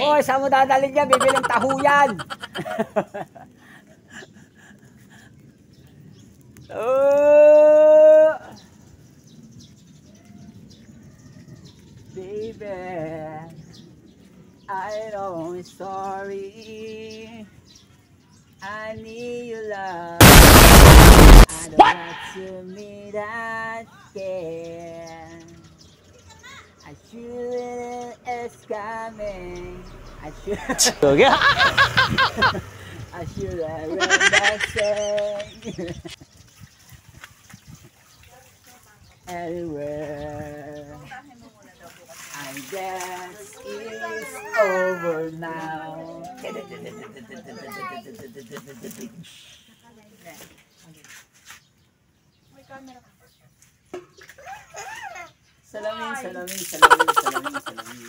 Oo, saan mo dadalhin niya? Bibilang taho yan. Oh, baby, I know I'm sorry. I need your love. I don't want to meet that care. I shouldn't it's coming. I should. I should have read that saying. Anywhere. I guess it's over now. Salamin, salamin, salamin, salamin, salamin.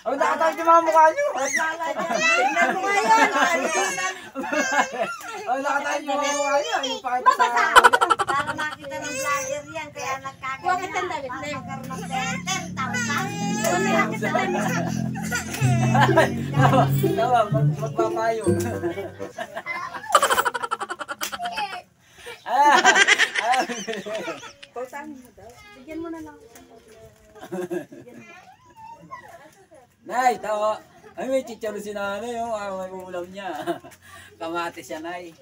Oh, nakatawa yung mga mukha nyo. Tingnan mo ngayon. Oh, nakatawa yung mga mukha nyo. Ayaw pakita sa Para makita ng vlogger yan. Kaya nagkagawa. Huwag itang damit. Magkaroon ng 10,000. Tawa, magpapayo. Pautahin mo daw. Bigyan mo na lang. Nay, tawa. Ay, may chicharo si nanay, oh. May ulam niya. Kamatis siya, nay.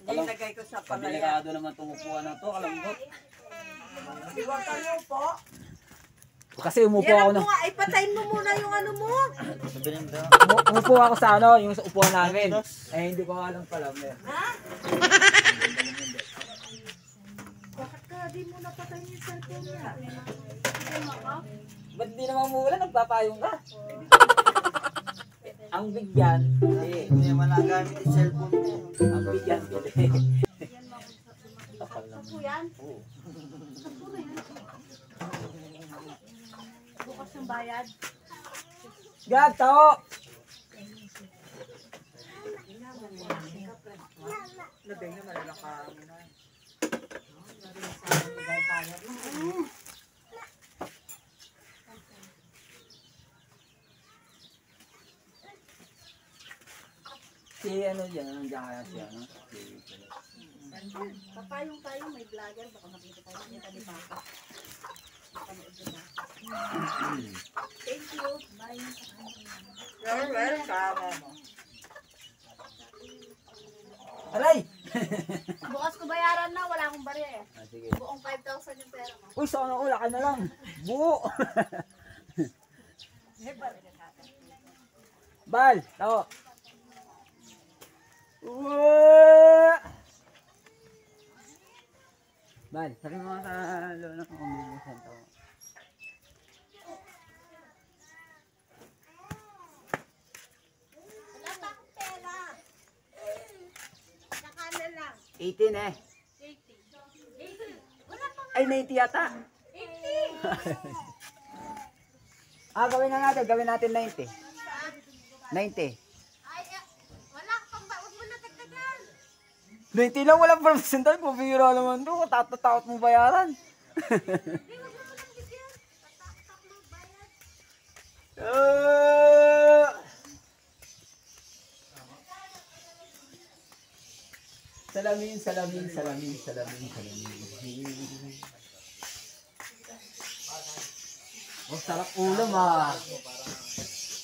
Ilagay ko sa palaya. Delikado naman itong upuan na to, kalambot. Huwag kang upo. Kasi umupo ako na. Ay, patayin mo muna yung ano mo. Umupo ako sa ano, yung sa upuan namin. Eh, hindi ko alam pala. Ha? Bakit ka di mo napatayin yung cellphone niya? Ba't di naman umuulan? Nagpapayong ka. Ang bigyan, hindi naman nagamit yung cellphone mo. Ang bigyan, bili. Tapal lang. Yan? Bukas yung bayad. Gato! Lagay nyo malalakang na. Si ano dyan, nandiyan kaya siya, no? Papayong tayo, may vlogger. Baka makita tayo ni Papa. Thank you. Bye. You're welcome. Aray! Bukas ko bayaran na, wala akong barya eh. Sige. Buong 5,000 yung pera ko. Uy, sana ula ka na lang. Buo! Bal, tao. Bal, sabi mo sa lolo kung umibusan to. Wala pa akong pera. Nakala lang. 18 eh. 80. Wala pa nga. Ay, 90 yata. 80. Gawin natin 90. 90. Wala ka pang ba? Huwag mo na tagtagan. 90 lang, walang percentage. Pabira naman doon. Tatakot mo bayaran. Hindi, huwag mo lang bigyan. Tatak mo bayad. Salamin, salamin, salamin, salamin, salamin. Oh, sarap ulam ah.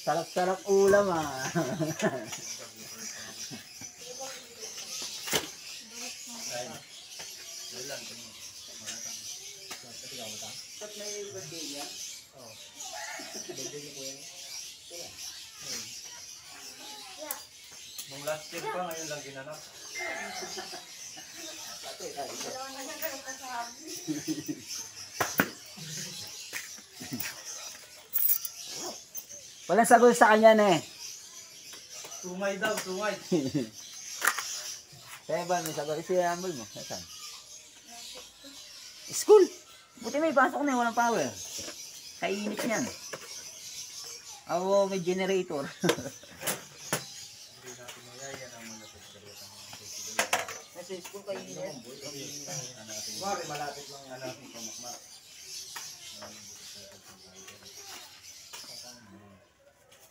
Sarap-sarap ulam ah. Nung last year pa, ngayon lang ginanap. Walang sagot sa kanya na eh. Tumay daw, tumay. Kaya ba, may sagot si Amble mo? Saan? School! Buti may pasok na walang power. Kainit niyan. Ako may generator. Nasa school kainit. Mari, malapit lang ang anak ng pamakmak. 1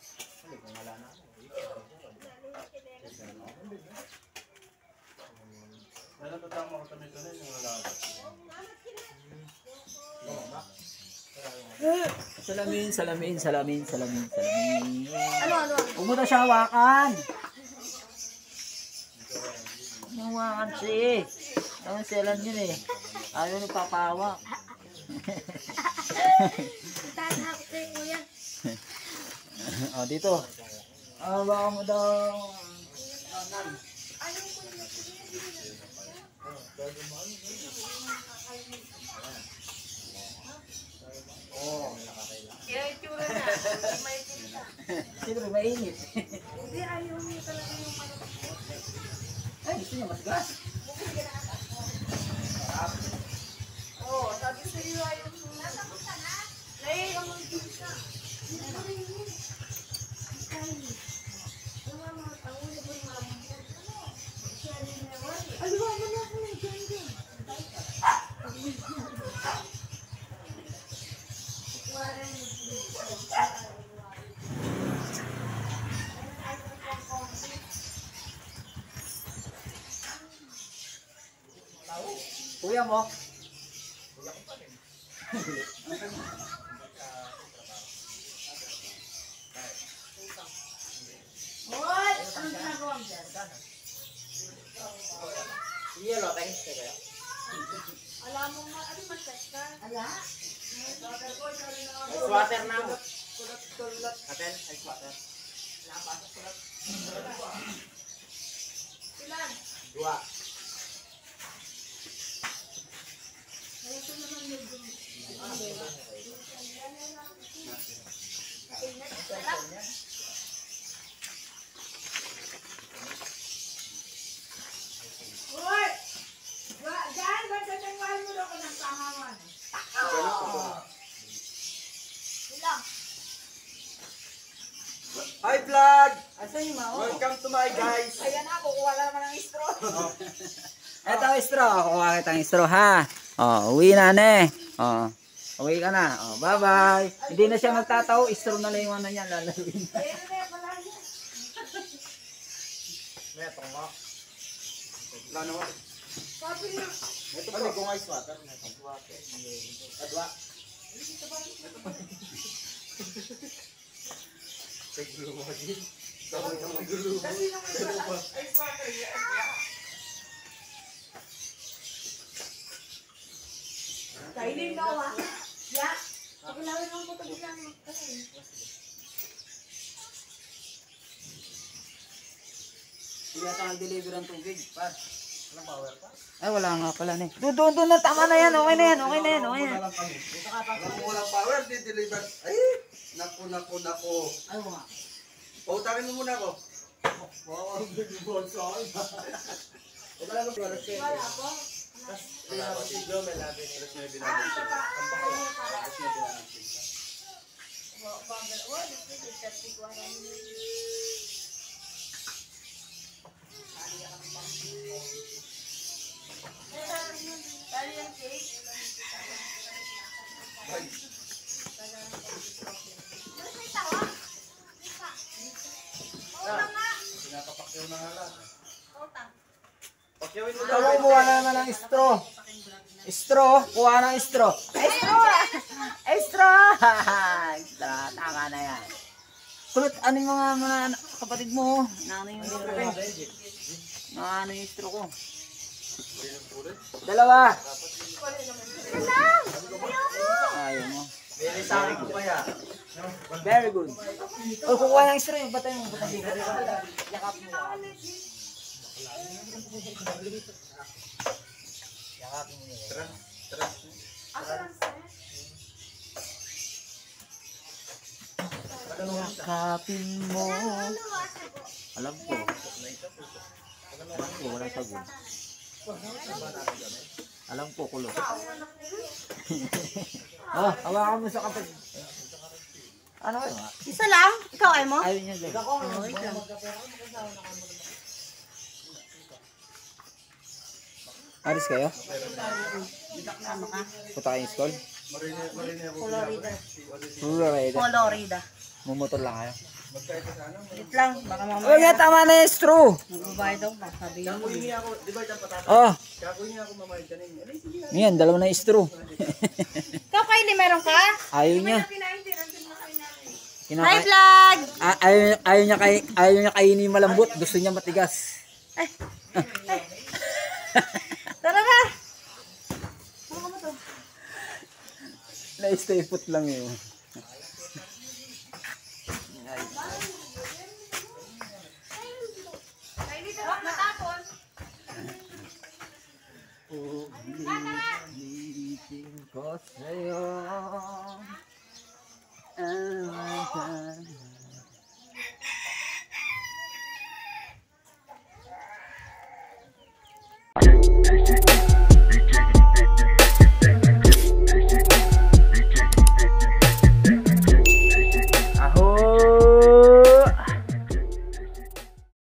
Salamin, salamin, salamin, salamin, salamin. Ano? Huwag mo na siya hawakan. Hawakan siya eh. Ang selan yun eh. Ayaw nagpapahawak. Tatahakot kayo, kuya. O, dito. Baka mo daw. Kaya itsura na. May tinta. Siyempre, mainit. Hindi, ayaw niyo talaga yung manok. Ay, gusto niya mas gas. Oo, sabi sa iyo ayaw mo. Nasakot ka na? Nay, ang mga tinta. Kuya mo. Hoy! Anong ginagawa mo dyan? Yelo, thanks kayo. Alam mo nga, ano mag-test ka? Ala? Ice water na mo. Aten, ice water. Ilan? Dua. Hoy! Diyan, ba't tatangwal mo daw ko ng pangawan? Ilang? Hi vlog! Asan yung mao? Welcome to my guys! Ayan na, kukuha ka naman ng straw. Eto ang straw. Kuha kita ng straw ha. Uwi na ne. Uwi ka na. Bye-bye. Hindi na siya magtataw. Straw na lang yung ano niya. Lalawin na. Ayan na, pala yan. Meto nga. Wala naman. Sabi niya, Ito pa. Ano kung ice water? Ice water. Adwa. Paggulo mo din. Sabay kang paggulo mo. kasi naman sa ice water yan. Kainin ka wa. Ya. Pagulawin mo po tabi lang. Hindi ata nag-deliver ang tubig. Par. Walang power pa? Ay, wala nga pala ne. Doon na. Tama na yan. Okay na yan. Okay na yan. Okay na yan. Walang power, di-deliver. Ay! Naku. Ay, mga. Pautangin mo muna ako. Wow, big ball sa akin. Wala lang ko. Wala po. Wala ko si Joe, may labi. Tapos may Ah, binabay ito siya. pa. Tapos may binabay siya. Dali yung cake. Ay, pinapapakyaw na nga lang. Pakyawin mo daw. Tama, kuha na naman ng straw. Straw. Kuha ng straw. Straw. Straw. Straw. Tama na yan. Kulot, ano yung mga kapatid mo? Ano yung straw? Ano yung straw ko? Dalawa. Ayaw mo. Bili sa akin ko kaya. Very good. O, kukuha ng straw yung batay mo. Batay mo. Yakap mo. Yakapin mo. Tara. Yakapin mo. Alam ko. Walang sagot. Alam ko, kulot. Hawakan mo sa kapatid. Ano kayo? Isa lang? Ikaw ay mo? Ayaw niya dyan. Aris kayo? Punta kayo yung school? Marine ako. Florida. Florida. Florida. Mumotor lang kayo. Wait lang, baka Oh, mamaya. yan, tama na yung straw. Magbabayad ako, baka sabihin ko. Kakuhin niya ako, di ba dyan patata? Oh, Kakuhin niya ako mamayad ka ninyo. Alay, sige. yan, dalawa na yung straw. Ikaw, Kylie, meron ka? Ayaw niya. Kinain din, nandun na kayo namin. Hi, Kinakain. vlog! Ayaw niya kainin yung malambot. Gusto niya matigas. Tara na! Na-stay put lang yun.